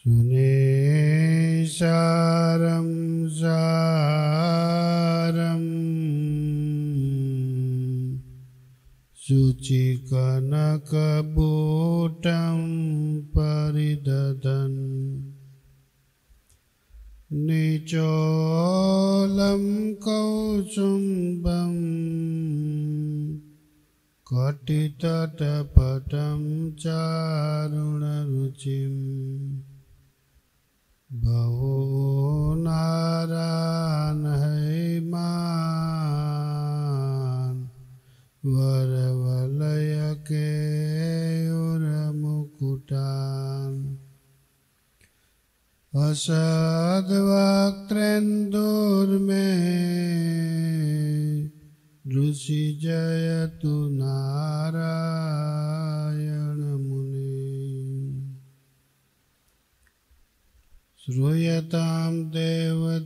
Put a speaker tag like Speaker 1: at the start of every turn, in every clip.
Speaker 1: सुनिसारं सारं शुचिकनकबूटं परिदधन् निचोलं कौसुम्बं कटितटपटं चारुणरुचिं बहु नारायण हैमान वरवलय केयूरमुकुटान् असद्वक्त्रेन्दुर्मे ऋषि जयतु नारायण मुनि श्रूयतां देवदेवेश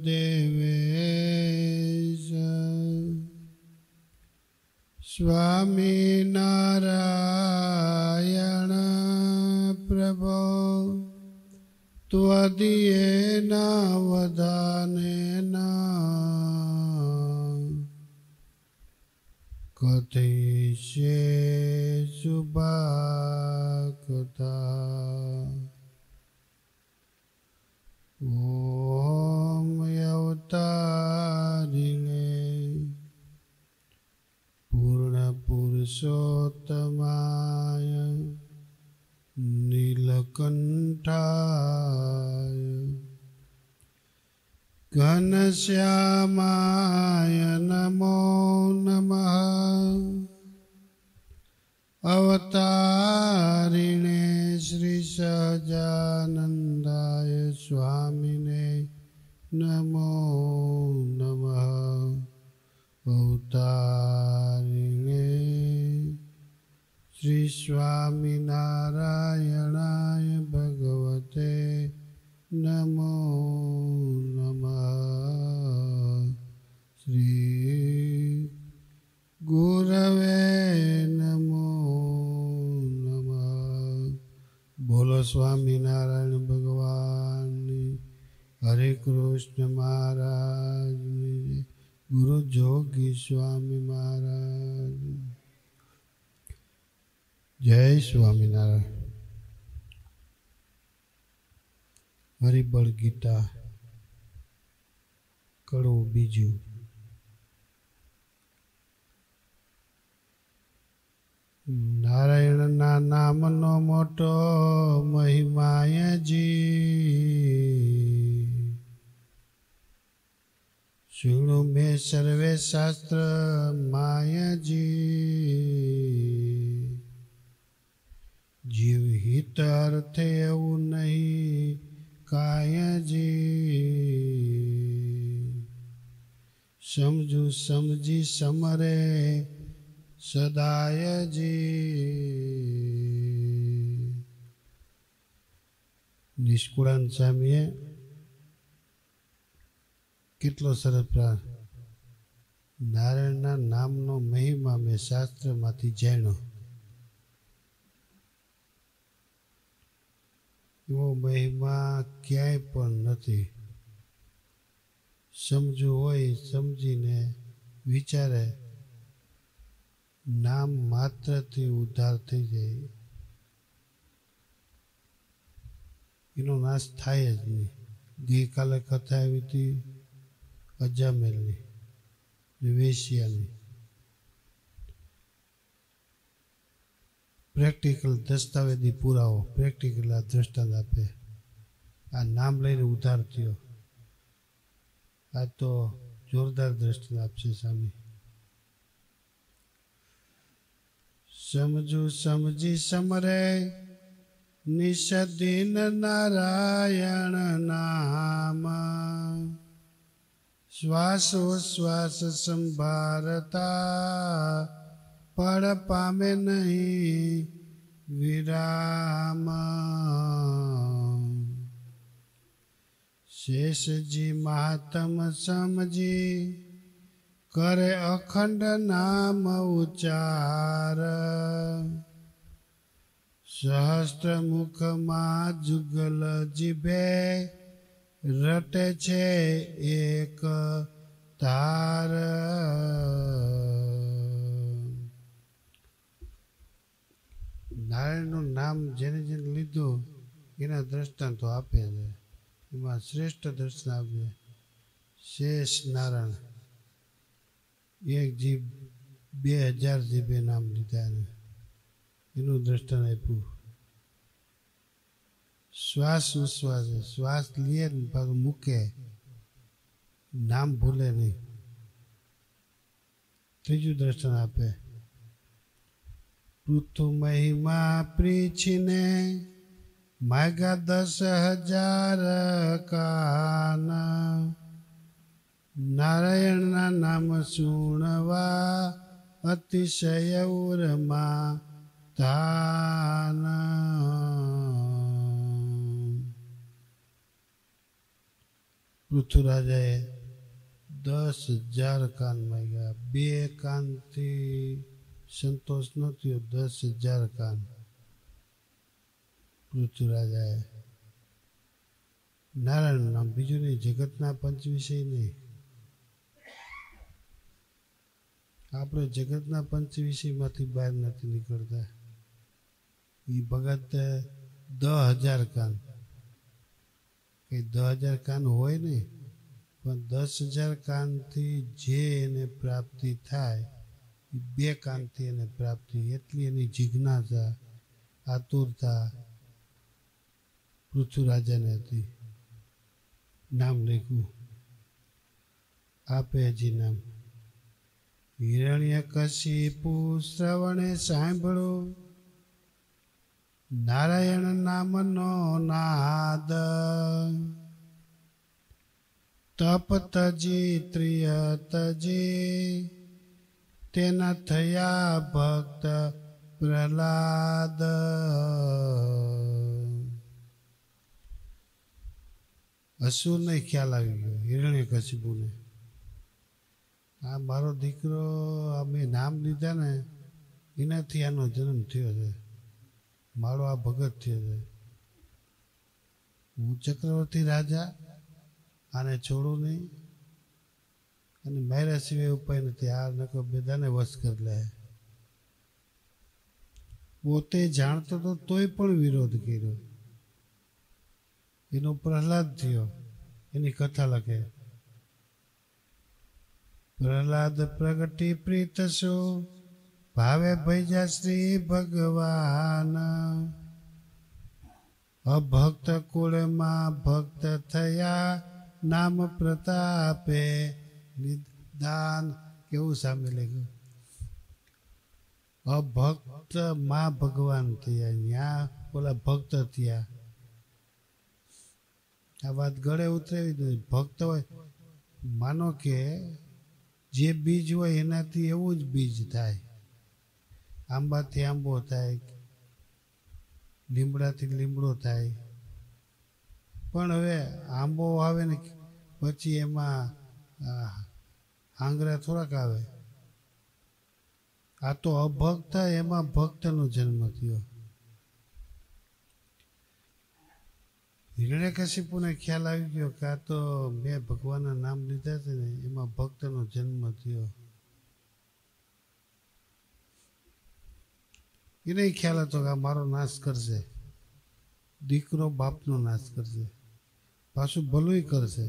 Speaker 1: स्वामी नारायण प्रभो त्वदीयेन वदानेन कथयिष्ये शुभकथा। ॐ अवतारिणे पूर्णपुरुषोत्तमाय नीलकण्ठाय घनश्यामाय नमो नमः। अवतारिणे श्री सहजानन्दाय स्वामिने नमो नमः। अवतारिणे श्री स्वामिनारायणाय भगवते नमो नमः। श्री गुरवे नमो नमः। बोलो स्वामीनारायण भगवान हरे कृष्ण महाराज गुरु जोगी स्वामी महाराज जय स्वामीनारायण। हरिबल गीता कड़ो बीजू। नारायण ना नाम नो मोटो महिमाय जी सुनो में सर्वे शास्त्र माया जी जीव हित अर्थ एवं नहीं काया जी समझू समझी समरे सदाय जी। નિષ્કુળાન સ્વામીએ કેટલો સરસ નારાયણના નામનો મહિમા મેં શાસ્ત્રમાંથી જાણ્યો. એવો મહિમા ક્યાંય પણ નથી. સમજવું હોય સમજીને વિચારે નામ માત્રથી ઉદ્ધાર થઈ જાય. એનો નાશ થાય જ નહીં. ગઈકાલે કથા આવી હતી અજામેલની વેશ્યાની. પ્રેક્ટિકલ દસ્તાવેજી પુરાવો પ્રેક્ટિકલ આ દ્રષ્ટાંત આપે. આ નામ લઈને ઉદ્ધાર થયો. આ તો જોરદાર દ્રષ્ટાંત આપશે સ્વામી. સમજુ સમજી સમરે નિષદીન નારાયણ નામ શ્વાસો શ્વાસ સંભારતા પડ પામે નહીં વિરામ. શેષજી મહાત્મ સમજી કરે અખંડ નામ ઉચ્ચાર સહસ્ત્ર મુખમાં જુગલ જીભે રટે છે એક તાર. નારાયણનું નામ જેને જેને લીધું એના દ્રષ્ટાંતો આપે છે. એમાં શ્રેષ્ઠ દર્શન આપે શેષ નારાયણ. એક જીભ 2000 જીભે નામ લીધા એનું દ્રષ્ટાંત આપ્યું. શ્વાસ ઉશ્વાસ શ્વાસ લે ને પાછું મૂકે, નામ ભૂલે નહીં. ત્રીજું દ્રષ્ટાંત આપે પૃથુ મહિમા પ્રીછીને માગા 10,000 કાન. નારાયણના નામ સુણવા અતિશય ઉરમાં ધાન. પૃથ્વીરાજાએ 10,000 કાન માંગ્યા. 2 કાનથી સંતોષ ન થયો, 10,000 કાન પૃથ્વીરાજાએ. નારાયણ નામ, બીજું નહીં, જગતના પંચ વિષય નહીં. આપણે જગતના પંચ વિષયમાંથી બહાર નથી નીકળતા. એ ભગત 10,000 કાન, કંઈ 10,000 કાન હોય નહીં, પણ 10,000 કાનથી જે એને પ્રાપ્તિ થાય એ 2 કાનથી એને પ્રાપ્તિ. એટલી એની જિજ્ઞાસા, આતુરતા પૃથ્વીરાજાને હતી. નામ લખ્યું, આપે હજી નામ. હિરણ્યકશિપુ શ્રવણે સાંભળો નારાયણ નામનો નાદ. તપ તજી ત્રિય તજી તેના થયા ભક્ત પ્રહલાદ. અસુરને ખ્યાલ આવી ગયો હિરણ્યકશિપુને, આ મારો દીકરો, આ મેં નામ લીધા ને એનાથી આનો જન્મ થયો છે, મારો આ ભગત થયો છે. હું ચક્રવર્તી રાજા, આને છોડું નહીં, અને મારા સિવાય ઉપાય નથી. આ નકર બધાને વશ કરી લે. પોતે જાણતો તો તોય પણ વિરોધ કર્યો. એનો પ્રહલાદ થયો. એની કથા લખે, પ્રહલાદ પ્રગટી પ્રીત સુ ભાવે ભૈજા શ્રી ભગવાન. અભક્ત કુળમાં ભક્ત થયા નામ પ્રતાપે નિદાન. કેવું સામે લખ્યું, અભક્ત માં ભગવાન થયા, ત્યાં બોલા ભક્ત થયા. આ વાત ગળે ઉતરેવી નથી. ભક્ત હોય, માનો કે જે બીજ હોય એનાથી એવું જ બીજ થાય. આંબાથી આંબો થાય, લીમડાથી લીમડો થાય. પણ હવે આંબો આવે ને પછી એમાં આંગળા થોડાક આવે. આ તો અભક્ત, એમાં ભક્તનો જન્મ થયો. હિરણ્યકશિપુને ખ્યાલ આવી ગયો કે આ તો મેં ભગવાનના નામ લીધા છે ને એમાં ભક્તનો જન્મ થયો. એને ખ્યાલ હતો કે આ મારો નાશ કરશે, દીકરો બાપનો નાશ કરશે, પાછું ભલું કરશે.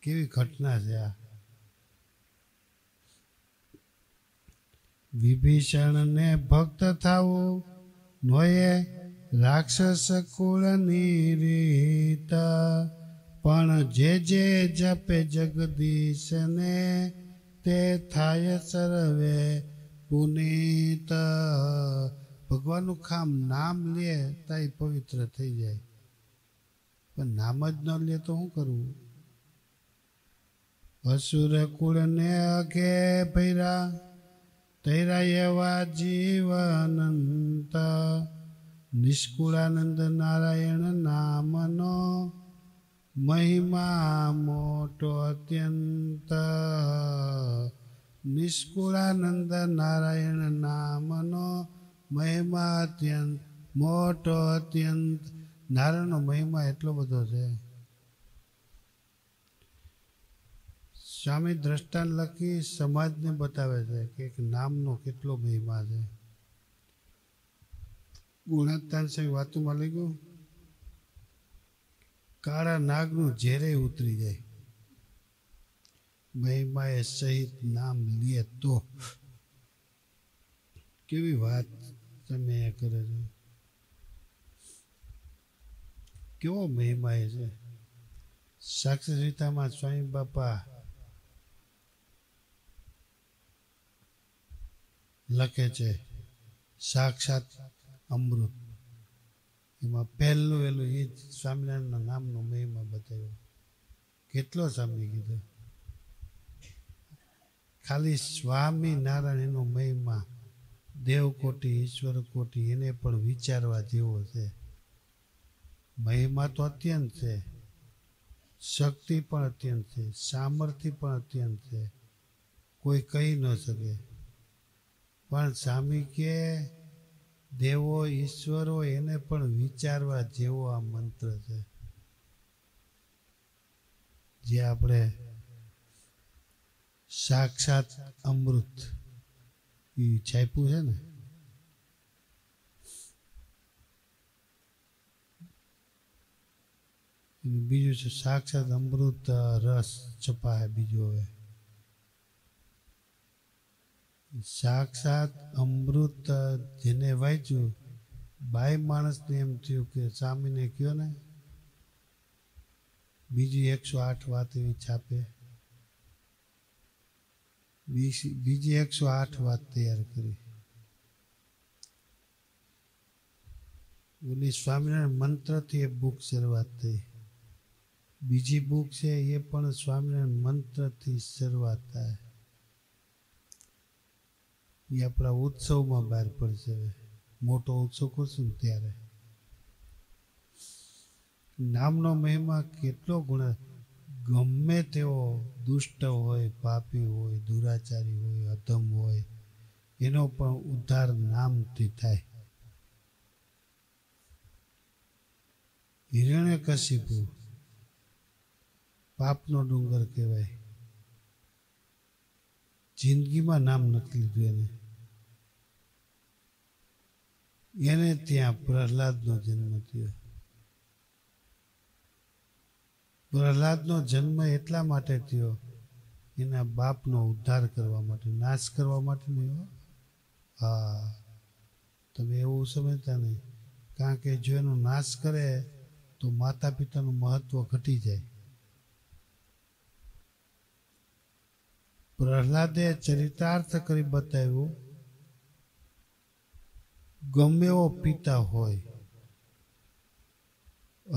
Speaker 1: કેવી ઘટના છે આ. વિભીષણને ભક્ત થાવું નોયે રાક્ષસ કુળની રીત. પણ જે જે જપે જગદીશને તે થાય સર્વે પુનીત. ભગવાનનું ખામ નામ લે તાઈ પવિત્ર થઈ જાય, પણ નામ જ ન લે તો શું કરવું. અસુર કુળને અઘે ભૈરા તૈરા એવા જીવનંત. નિષ્કુળાનંદ નારાયણ નામનો મહિમા મોટો અત્યંત. નિષ્કુળાનંદ નારાયણ નામનો મહિમા અત્યંત મોટો અત્યંત. નારાયણનો મહિમા એટલો બધો છે. સ્વામી દ્રષ્ટાંત લખી સમાજને બતાવે છે કે એક નામનો કેટલો મહિમા છે. ગુણત્તાન સ્વામી વાતોમાં લખ્યું, કાળા નાગનું ઝેરે ઉતરી જાય મહિમાએ સહિત નામ લે તો. કેવી વાત તમે કરે છે, કેવો મહિમા એ છે. સાક્ષરતામાં સ્વામી બાપા લખે છે સાક્ષાત અમૃત. એમાં પહેલું એ જ સ્વામિનારાયણના નામનો મહિમા બતાવ્યો. કેટલો સ્વામી કીધો, ખાલી સ્વામિનારાયણ એનો મહિમા દેવકોટી ઈશ્વર કોટી એને પણ વિચારવા જેવો છે. મહિમા તો અત્યંત છે, શક્તિ પણ અત્યંત છે, સામર્થ્ય પણ અત્યંત છે, કોઈ કહી ન શકે. પણ સ્વામી કે દેવો ઈશ્વરો એને પણ વિચારવા જેવો આ મંત્ર છે. જે આપણે સાક્ષાત અમૃત એ છાપ્યું છે ને, બીજું છે સાક્ષાત અમૃત રસ છપા. બીજું હવે સાક્ષાત અમૃત જેને વાંચ્યું, બાઈ માણસને એમ થયું કે સ્વામીને કયો ને બીજી 108 વાત એવી છાપે. બીજી 108 વાત તૈયાર કરી. ઓલી સ્વામિનારાયણ મંત્રથી એ બુક શરૂઆત થઈ. બીજી બુક છે એ પણ સ્વામિનારાયણ મંત્રથી શરૂઆત થાય. એ આપણા ઉત્સવમાં બહાર પડશે. મોટો ઉત્સવ કરશું ને ત્યારે. નામનો મહિમા કેટલો ગુણ. ગમે તેવો દુષ્ટ હોય, પાપી હોય, દુરાચારી હોય, અધમ હોય, એનો પણ ઉદ્ધાર નામથી થાય. હિરણ્યકશિપુ પાપનો ડુંગર કહેવાય. જિંદગીમાં નામ નથી લીધું એને ત્યાં પ્રહલાદનો જન્મ થયો. પ્રહલાદનો જન્મ એટલા માટે થયો એના બાપનો ઉદ્ધાર કરવા માટે, નાશ કરવા માટે નહીં. હા, તમે એવું સમજતા નહીં. કારણ કે જો એનો નાશ કરે તો માતા પિતાનું મહત્વ ઘટી જાય. પ્રહલાદે ચરિતાર્થ કરી બતાવ્યું, ગમે એવો પિતા હોય,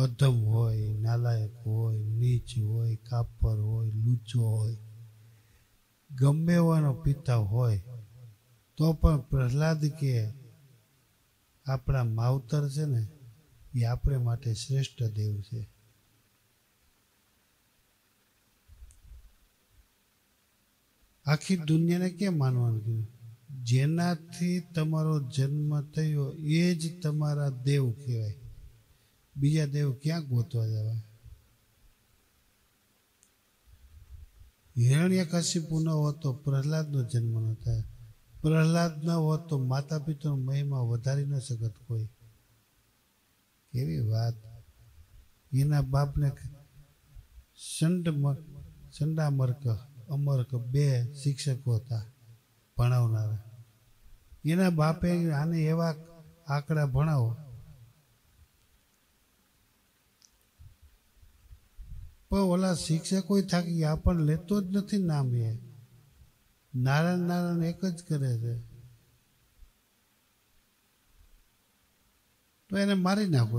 Speaker 1: અધમ હોય, નાલાયક હોય, નીચ હોય, કાપર હોય, લૂચો હોય, ગમે એવાનો પિતા હોય તો પણ પ્રહલાદ કે આપણા માવતર છે ને એ આપણે માટે શ્રેષ્ઠ દેવ છે. આખી દુનિયાને કેમ માનવાનું કીધું? જેનાથી તમારો જન્મ થયો એ જ તમારા દેવ કહેવાય. બીજા દેવ ક્યાં ગોતવા જવા? હિરણ્યકશિપુ ન હોત તો પ્રહલાદનો જન્મ ન થાય. પ્રહલાદ ન હોત તો માતા પિતાનો મહિમા વધારી ન શકત કોઈ. કેવી વાત! એના બાપને સંડામર્ક અમર્ક 2 શિક્ષકો હતા ભણાવનારા. એના બાપે આને એવા આંકડા ભણાવો, પણ ઓલા શિક્ષકો થાકી ગયા, પણ લેતો જ નથી નામ. એ નારાયણ નારાયણ એક જ કરે છે. તો એને મારી નાખો.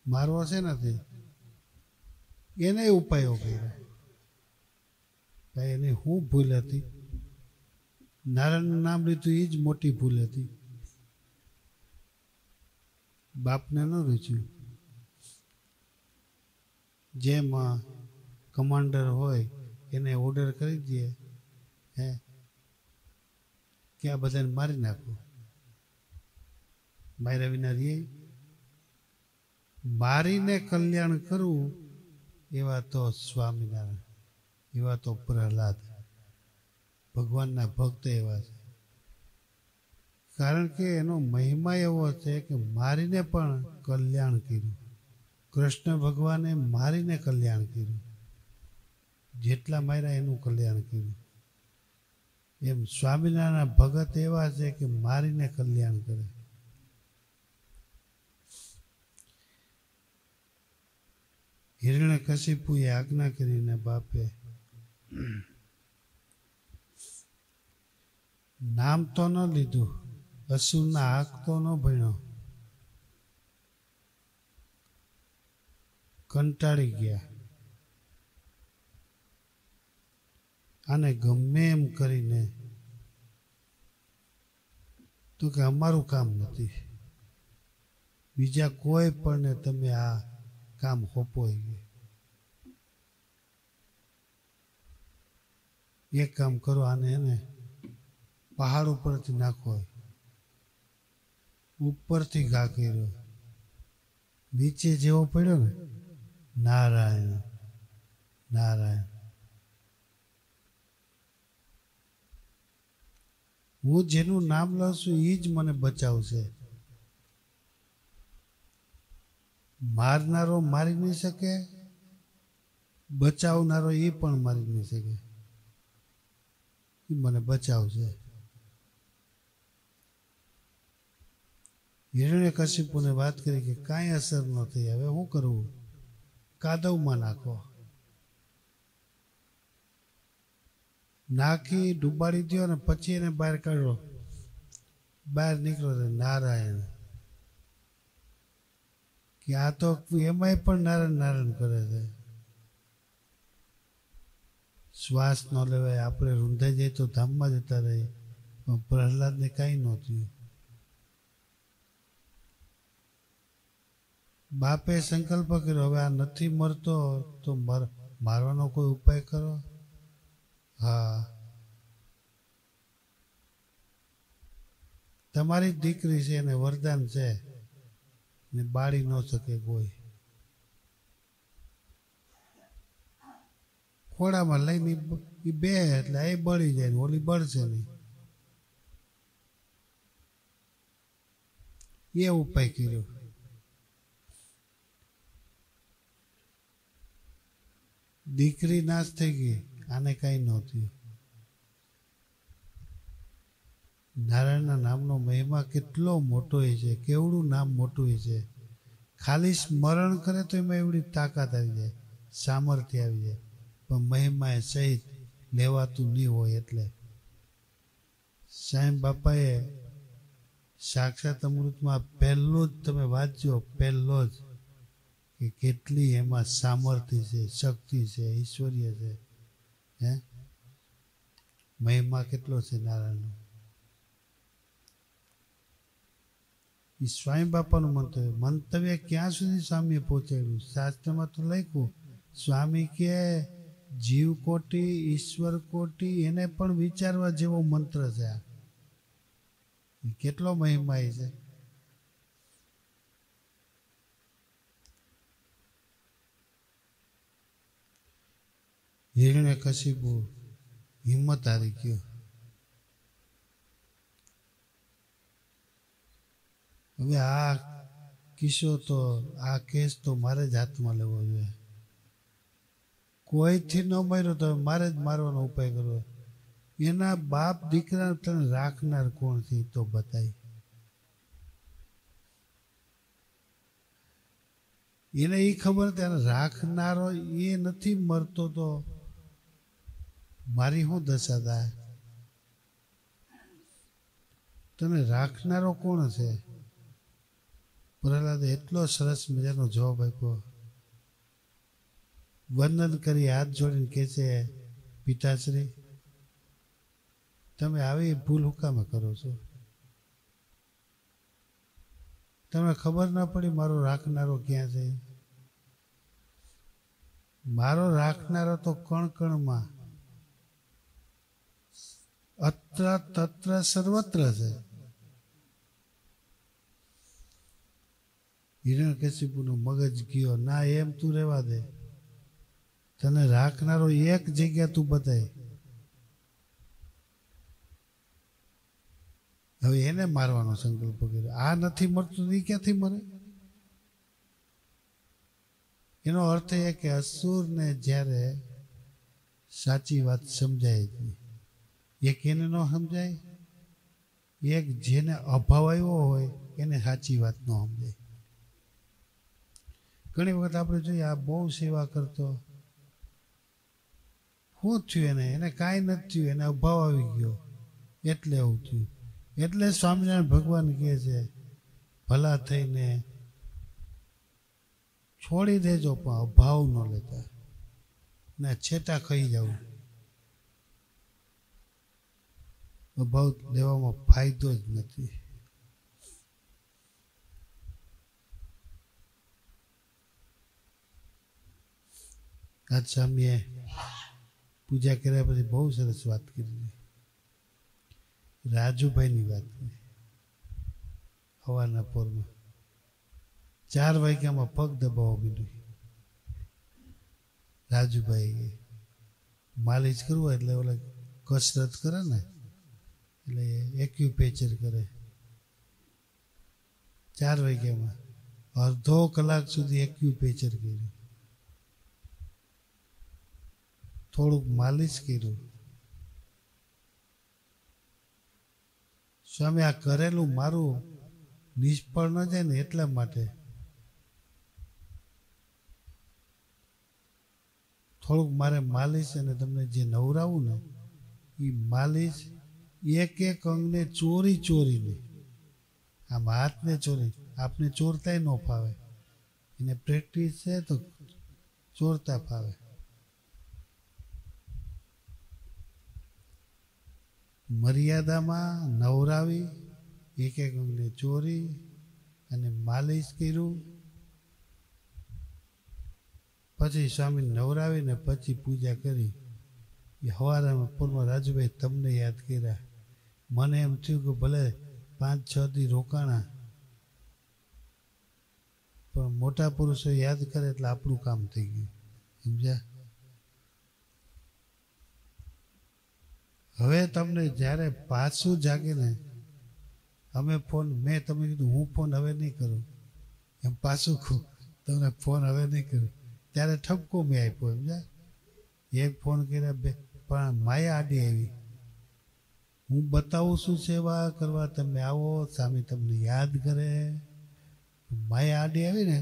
Speaker 1: મારવો છે નથી. એને ઉપાયો કર્યા. ભાઈ એની શું ભૂલ હતી? નારાયણનું નામ લીધું એ જ મોટી ભૂલ હતી. બાપને ન રૂચ્યું. જેમ કમાન્ડર હોય એને ઓર્ડર કરી દે, હે કે આ બધાને મારી નાખો. માર્યા વિના રે? મારીને કલ્યાણ કરવું એવા તો સ્વામિનારાયણ, એવા તો પ્રહલાદ, ભગવાનના ભક્ત એવા છે. કારણ કે એનો મહિમા એવો છે કે મારીને પણ કલ્યાણ કર્યું. કૃષ્ણ ભગવાને મારીને કલ્યાણ કર્યું. જેટલા માર્યા એનું કલ્યાણ કર્યું. એમ સ્વામિનારાયણ ભગત એવા છે કે મારીને કલ્યાણ કરે. હિરણ્યકશિપુએ આજ્ઞા કરીને બાપે નામ તો ન લીધું, અસુરના હાક તો ન ભણ્યો, કંટાળી ગયા. આને ગમે એમ કરીને તો કે અમારું કામ નથી, બીજા કોઈ પણ ને તમે આ કામ હોપો. એક કામ કરો, આને એને પહાડ ઉપરથી નાખો. ઉપરથી ઘા કર્યો, નીચે જેવો પડ્યો ને, નારાયણ નારાયણ. હું જેનું નામ લઉં છું એ જ મને બચાવશે. મારનારો મારી નહીં શકે, બચાવનારો એ પણ મારી નહીં શકે. એ મને બચાવશે. હિરણ્યકશિપુને વાત કરી કે કાંઈ અસર ન થઈ, હવે શું કરવું? કાદવમાં નાખો. નાખી ડૂબાડી દો ને પછી એને બહાર કાઢો. બહાર નીકળો તો નારાયણ. કે આ તો એમાંય પણ નારાયણ નારાયણ કરે છે. શ્વાસ ન લેવાય, આપણે રૂંધાઈ જાય તો ધામમાં જતા રહીએ. પણ પ્રહલાદને કાંઈ નહોતું. બાપે સંકલ્પ કર્યો, હવે આ નથી મરતો તો મારવાનો કોઈ ઉપાય કરો. હા, તમારી દીકરી છે, એને વરદાન છે ને બાળી ન શકે કોઈ. ખોડામાં લઈને એ બે એટલે એ બળી જાય ને ઓલી બળશે નહીં. એ ઉપાય કર્યો. દીકરી નાશ થઈ ગઈ, આને કાંઈ નહોતું. નારાયણના નામનો મહિમા કેટલો મોટો હોય છે, કેવડું નામ મોટું હોય છે. ખાલી સ્મરણ કરે તો એમાં એવડી તાકાત આવી જાય, સામર્થ્ય આવી જાય. પણ મહિમા એ સહિત લેવાતું નહીં હોય. એટલે સાંઈ બાપાએ સાક્ષાત અમૃતમાં પહેલો જ તમે વાંચજો, પહેલો જ કે કેટલી એમાં સામર્થ્ય છે, શક્તિ છે, ઈશ્વર્ય છે. હે, મહિમા કેટલો છે નારાયણનો. એ સ્વામી બાપાનું મંતવ્ય ક્યાં સુધી સ્વામીએ પહોંચાડ્યું? શાસ્ત્રમાં તો લખ્યું, સ્વામી કે જીવ કોટી ઈશ્વર કોટી એને પણ વિચારવા જેવો મંત્ર છે. આ કેટલો મહિમા છે. હિરણ્યકશિપુ હિંમત હારી ગયો. હવે આ કિસ્સો તો આ કેસ તો મારે જ હાથમાં લેવો જોઈએ. કોઈથી ન માર્યો તો મારે જ મારવાનો ઉપાય કરવો. એના બાપ દીકરા તને રાખનાર કોણ છે તો બતાય. એને એ ખબર તેને રાખનારો એ નથી મરતો તો મારી શું દશા થાય? તને રાખનારો કોણ છે? પ્રહલાદે એટલો સરસ મજાનો જવાબ આપ્યો. વંદન કરી હાથ જોડીને કહે છે, પિતાશ્રી તમે આવી ભૂલ હું કામે કરો છો? તમને ખબર ના પડી મારો રાખનારો ક્યાં છે? મારો રાખનારો તો કણ કણમાં અત્ર તત્ર સર્વત્ર છે. હિરણ્યકશિપુનું મગજ ગયો, ના એમ તું રહેવા દે, તને રાખનારો એક જગ્યા તું બતાય. હવે એને મારવાનો સંકલ્પ કર્યો. આ નથી મરતું એ ક્યાંથી મરે? એનો અર્થ એ કે અસુરને જ્યારે સાચી વાત સમજાય એક એને ન સમજાય, એક જેને અભાવ આવ્યો હોય એને સાચી વાત ન સમજાય. ઘણી વખત આપણે જોઈએ આ બહુ સેવા કરતો, શું થયું એને કાંઈ નથી થયું, એને અભાવ આવી ગયો એટલે એવું થયું. એટલે સ્વામિનારાયણ ભગવાન કહે છે ભલા થઈને છોડી દેજો પણ અભાવ ન લેતા, ને છેટા ખાઈ જવું. અભાવ લેવામાં ફાયદો જ નથી. આજ સ્વામીએ પૂજા કર્યા પછી બહુ સરસ વાત કરી. રાજુભાઈની વાત કરી. હવાના પોરમાં 4 વાગ્યામાં પગ દબાવવા માંડ્યું. રાજુભાઈ માલિશ કરવું એટલે ઓલા કસરત કરે ને, એટલે એક્યુપેચર કરે. 4 વાગ્યામાં અડધો કલાક સુધી એક્યુપેચર કર્યું, થોડુંક માલિશ કર્યું. સ્વામી આ કરેલું મારું નિષ્ફળ ન જાય ને એટલા માટે થોડુંક મારે માલિશ, અને તમને જે નવરાવું ને એ માલિશ એક એક અંગને ચોરી ચોરીને, આમ હાથને ચોરી, આપને ચોરતાય ન ફાવે, એને પ્રેક્ટિસ છે તો ચોરતા ફાવે. મર્યાદામાં નવરાવી, એક એક અંગને ચોરી અને માલિશ કર્યું. પછી સ્વામી નવરાવીને પછી પૂજા કરી. એ હવારમાં પૂર્વમાં રાજુભાઈ તમને યાદ કર્યા. મને એમ થયું કે ભલે 5-6 દી રોકાણા, પણ મોટા પુરુષો યાદ કરે એટલે આપણું કામ થઈ ગયું. સમજ્યા? હવે તમને જ્યારે પાછું જાગે ને, અમે ફોન, મેં તમે કીધું હું ફોન હવે નહીં કરું, એમ પાછું કહું તમને ફોન હવે નહીં કરું, ત્યારે ઠપકો મેં આપ્યો. સમજ્યા? એક ફોન કર્યા, બે, પણ માયા આડી આવી. હું બતાવું છું સેવા કરવા, તમે આવો, સ્વામી તમને યાદ કરે. માયા આડી આવી ને,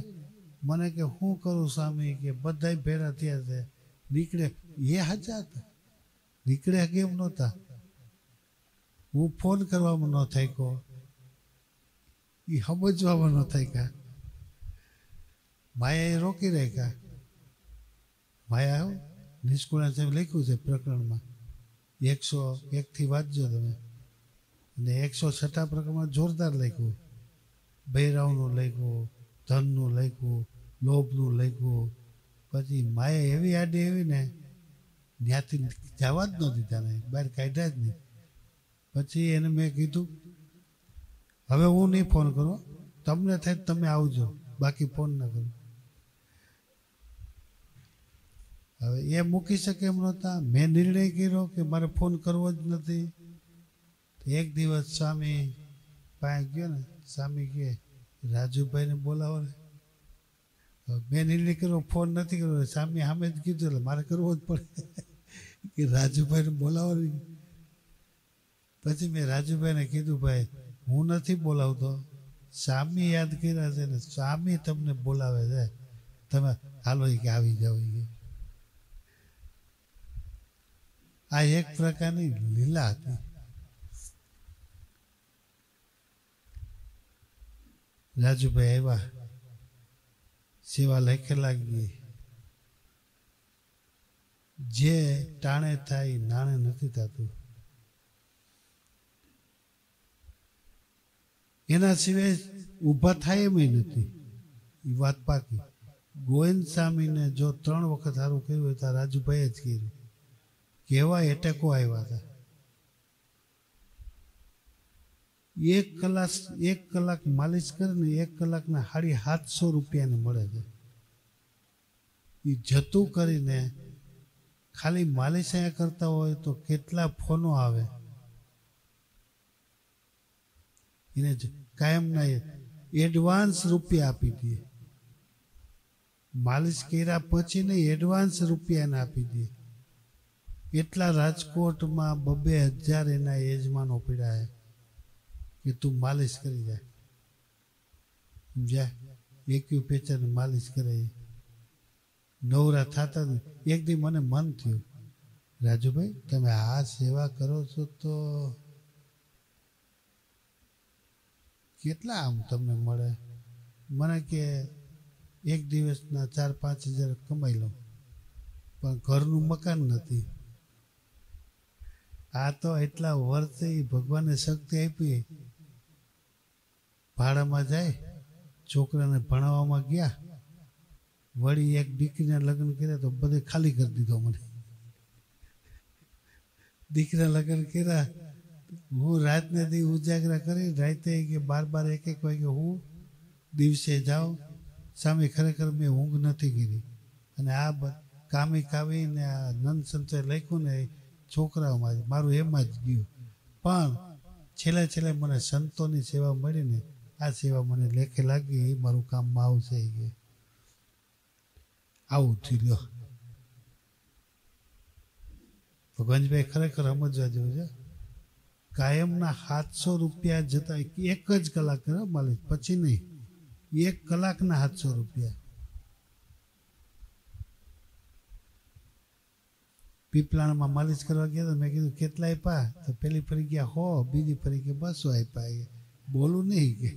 Speaker 1: મને કે શું કરું સ્વામી, કે બધા ભેરા થયા છે, નીકળે એ હાચા હતા, નીકળે કેમ નહોતા. હું ફોન કરવામાં ન થાક્યો, એ સમજવામાં ન થાક્યા. માયાએ રોકી રાખ્યા. માયા નિષ્કુળાન સાહેબ લખ્યું છે પ્રકરણમાં, 101 વાંચજો તમે. અને 106 પ્રકરણમાં જોરદાર લખ્યું. બૈરાવનું લખ્યું, ધનનું લખ્યું, લોભનું લખ્યું. પછી માયા એવી આડી એવી ને, ત્યાંથી જવા જ ન દીધા ને, બહાર કાઢ્યા જ નહીં. પછી એને મેં કીધું હવે હું નહીં ફોન કરું, તમને થાય તમે આવજો, બાકી ફોન ના કરું. હવે એ મૂકી શકે એમ નહોતા. મેં નિર્ણય કર્યો કે મારે ફોન કરવો જ નથી. એક દિવસ સ્વામી પાસે ગયો ને, સ્વામી કહે રાજુભાઈને બોલાવો ને. મેં નિર્ણય કર્યો ફોન નથી કર્યો. સ્વામી સામે જ કીધું એટલે મારે કરવો જ પડે કે રાજુભાઈને બોલાવો નહીં. પછી મેં રાજુભાઈને કીધું ભાઈ હું નથી બોલાવતો, સ્વામી યાદ કર્યા છે ને, સ્વામી તમને બોલાવે છે, તમે હાલો કે આવી જાઓ. આ એક પ્રકારની લીલા હતી. રાજુભાઈ આવ્યા, સેવા લેખે લાગી. જે ટાણે થાય નાણે નથી થતું. એના સિવાય ઊભા થાય એમ નથી. એ વાત પાકી. ગોવિંદ સ્વામીને જો 3 વખત સારું કર્યું હોય તો રાજુભાઈ જ કર્યું. કેવા એટેકો આવ્યા હતા. એક કલાક માલિશ કરે ને 1 કલાકના 750 રૂપિયાને મળે છે. એ જતું કરીને ખાલી માલિશ અહીંયા કરતા હોય તો કેટલા ફોનો આવે. એને કાયમના એડવાન્સ રૂપિયા આપી દે. માલિશ કર્યા પછી નહીં, એડવાન્સ રૂપિયાને આપી દે. એટલા રાજકોટમાં 2,000 એના યજમાનો પડ્યા કે તું માલિશ કરી જાય. સમજ્યા? એક્યુપેચર માલિશ કરે. નવરા થતા એક દી મને મન થયું, રાજુભાઈ તમે આ સેવા કરો છો તો કેટલા આમ તમને મળે? મને કે એક દિવસના 4-5 હજાર કમાઈ લો, પણ ઘરનું મકાન નથી. આ તો એટલા વર્ષે ભગવાને શક્તિ આપી, ભાડામાં જાય, છોકરાને ભણાવવામાં ગયા, વળી એક દીકરીના લગ્ન કર્યા તો બધે ખાલી કરી દીધો મને. દીકરા લગ્ન કર્યા, હું રાતને દી ઉજાગરા કરી, રાતે કે 12-1 વાગે હું દિવસે જાઉં. સામે ખરેખર મેં ઊંઘ નથી કરી. અને આ કામીને આ નંદ સંચય લખ્યું ને છોકરાઓમાં મારું એમાં જ ગયું. પણ છેલ્લે મને સંતોની સેવા મળી ને આ સેવા મને લેખે લાગી, એ મારું કામમાં આવશે. કે આવું થયું. લ્યો ભગવાનભાઈ ખરેખર સમજવા જેવું છે. કાયમના 700 રૂપિયા જતા 1 જ કલાક કરે માલિશ, પછી નહીં. 1 કલાકના 700 રૂપિયા. પીપલાણમાં માલિશ કરવા ગયા તો મેં કીધું કેટલા આપ્યા? તો પેલી ફરી ગયા 100, બીજી ફરી કે 200 આપ્યા. બોલું નહીં કે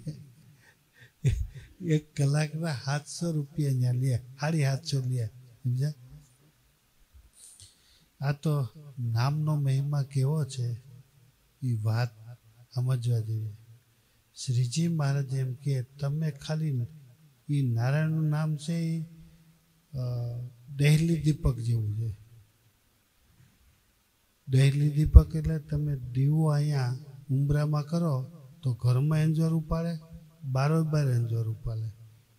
Speaker 1: 1 કલાકના 700 રૂપિયા ત્યાં લે, 750 લે. સમજ્યા? આ તો નામનો મહિમા કેવો છે એ વાત સમજવા જેવી. શ્રીજી મહારાજ એમ કે તમે ખાલી એ નારાયણનું નામ છે એ દહેલી દીપક જેવું છે. દહેલી દીપક એટલે તમે દીવો અહીંયા ઉંબરામાં કરો તો ઘરમાં એન્જોર ઉપાડે, બારોબાર એન્જોર ઉપાડે.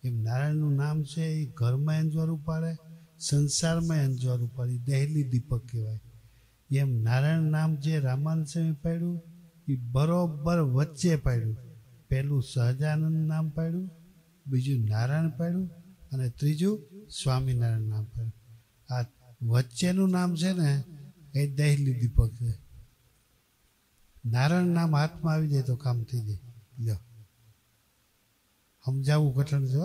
Speaker 1: એમ નારાયણનું નામ છે એ ઘરમાં એન્જોર ઉપાડે, સંસારમાં એન્જોર ઉપાડે. દહેલી દીપક કહેવાય. એમ નારાયણ નામ જે રામાનંદ સ્વામી પાડ્યું એ બરોબર વચ્ચે પાડ્યું. પહેલું સહજાનંદ નામ પાડ્યું, બીજું નારાયણ પાડ્યું, અને ત્રીજું સ્વામિનારાયણ નામ પાડ્યું. આ વચ્ચેનું નામ છે ને એ દહેલી દીપક છે. નારાયણ નામ હાથમાં આવી જાય તો કામ થઈ જાય. લ્યો સમજાવવું કઠણ છે.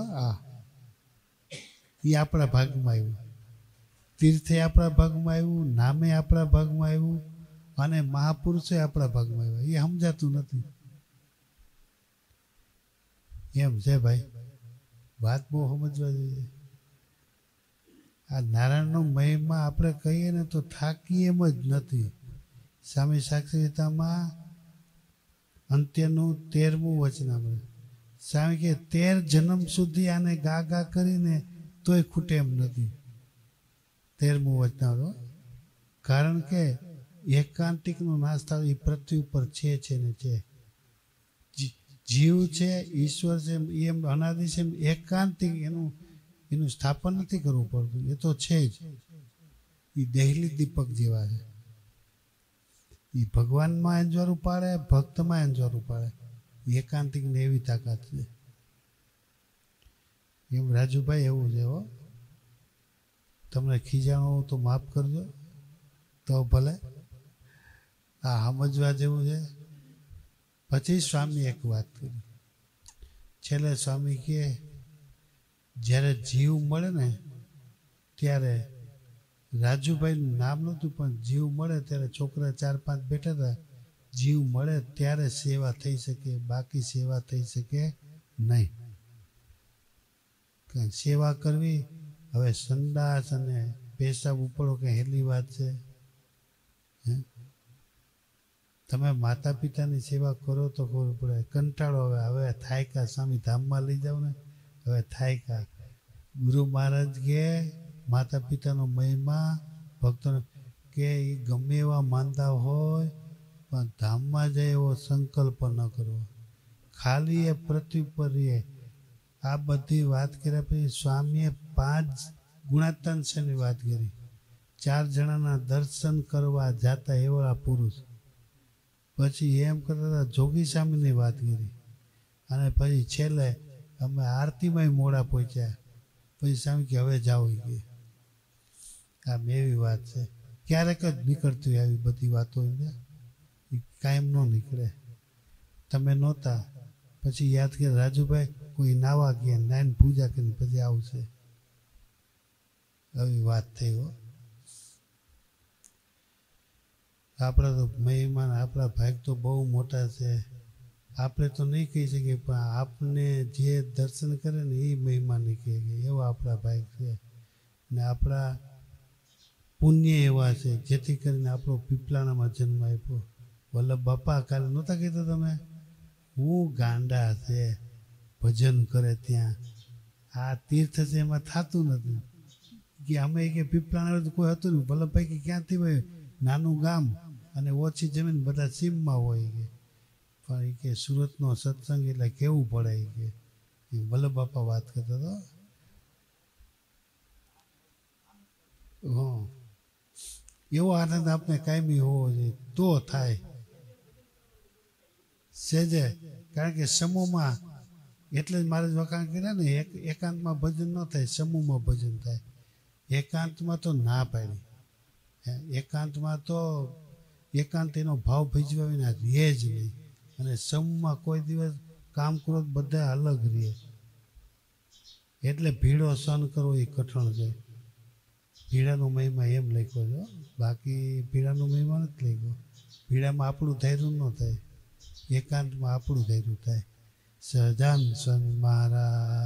Speaker 1: એ આપણા ભાગમાં આવ્યું, તીર્થે આપણા ભાગમાં આવ્યું, નામે આપણા ભાગમાં આવ્યું, અને મહાપુરુષો આપણા ભાગમાં આવ્યા. એ સમજાતું નથી. એમ છે ભાઈ, વાત બહુ સમજવા જોઈએ. આ નારાયણનો મહિમા આપણે કહીએ ને તો થાકી એમ જ નથી. સ્વામી સાક્ષીતામાં અંત્યનું 13મું વચનામૃત સ્વામી કે 13 જન્મ સુધી આને ગા કરીને તોય ખૂટે એમ નથી. 13મું વચનામૃત. કારણ કે એકાંતિકનો નાશ થયો એ પૃથ્વી ઉપર છે ને છે. જીવ છે, ઈશ્વર છે, એમ અનાદિ છે, એમ એકાંતિક એનું સ્થાપન નથી કરવું પડતું. એ તો છે જ. એ દહેલી દીપક જેવા છે. એ ભગવાનમાં એન્જોર ઉપાડે, ભક્તમાં એન્જોર ઉપાડે. એકાંતિકને એવી તાકાત છે. એમ રાજુભાઈ એવું છે. હો, તમને ખીજાણો તો માફ કરજો, તો ભલે. આ સમજવા જેવું છે. પછી સ્વામી એક વાત કરી. છેલ્લે સ્વામી કહે જ્યારે જીવ મળે ને ત્યારે રાજુભાઈનું નામ નહોતું, પણ જીવ મળે ત્યારે છોકરા 4-5 બેઠા હતા. જીવ મળે ત્યારે સેવા થઈ શકે, બાકી સેવા થઈ શકે નહીં. કંઈ સેવા કરવી હવે સંડાસ અને પેશાબ ઉપડો કંઈ હેલી વાત છે? તમે માતા પિતાની સેવા કરો તો ખબર પડે. કંટાળો હવે થાય કા? સ્વામી ધામમાં લઈ જાવ ને, હવે થાય કા? ગુરુ મહારાજ કે માતા પિતાનો મહિમા ભક્તોને કે એ ગમે એવા માંદા હોય પણ ધામમાં જાય એવો સંકલ્પ ન કરવો. ખાલી એ પૃથ્વી પર એ આ બધી વાત કર્યા પછી સ્વામીએ 5 ગુણાત્તાંશની વાત કરી. 4 જણાના દર્શન કરવા જાતા એવા પુરુષ. પછી એમ કરતા હતા જોગી સ્વામીની વાત કરી. અને પછી છેલ્લે અમે આરતીમાં મોડા પહોંચ્યા. પછી સ્વામી કે હવે જાઓ કે આમ એવી વાત છે. ક્યારેક જ નીકળતી હોય આવી બધી વાતો કાયમ ન નીકળે. તમે નહોતા પછી યાદ કે રાજુભાઈ કોઈ નાવા ગયા નાઈન પૂજા કરીને પછી આવશે. આવી વાત થઈ હો. આપણા તો મહેમાન આપણા ભાગ તો બહુ મોટા છે. આપણે તો નહીં કહી શકીએ પણ આપને જે દર્શન કરે ને એ મહેમાન નહીં કહે કે એવા આપણા ભાગ છે. ને આપણા પુણ્ય એવા છે જેથી કરીને આપણો પીપલાણામાં જન્મ આપ્યો. વલ્લભ બાપા કાલે નહોતા કહેતા તમે હું ગાંડા છે ભજન કરે ત્યાં આ તીર્થ છે એમાં થતું નથી કે અમે કે પીપલાણા તો કોઈ હતું નહીં. વલ્લભભાઈ કે ક્યાંથી હોય નાનું ગામ અને ઓછી જમીન બધા સીમમાં હોય કે પણ એ કે સુરતનો સત્સંગ એટલે કેવું પડે કે વલ્લભ બાપા વાત કરતા હતા. હા એવો આનંદ આપણે કાયમી હોવો જોઈએ તો થાય સેજે. કારણ કે સમૂહમાં એટલે જ મારે વખાણ કર્યા ને એકાંતમાં ભજન ન થાય સમૂહમાં ભજન થાય. એકાંતમાં તો ના પાડી. એકાંતમાં તો એકાંત એનો ભાવ ભજવા વિના રહે જ નહીં. અને સમૂહમાં કોઈ દિવસ કામ ક્રોધ બધા અલગ રહે. એટલે ભીડો સહન કરવો એ કઠણ છે. ભીડાનો મહિમા એમ લખ્યો છે. બાકી ભીડાનો મહિમા નથી લખ્યો. ભીડામાં આપણું ધૈર્ય ન થાય, એકાંતમાં આપણું ધૈર્ય થાય. સહજાન સ્વામી મહારાજ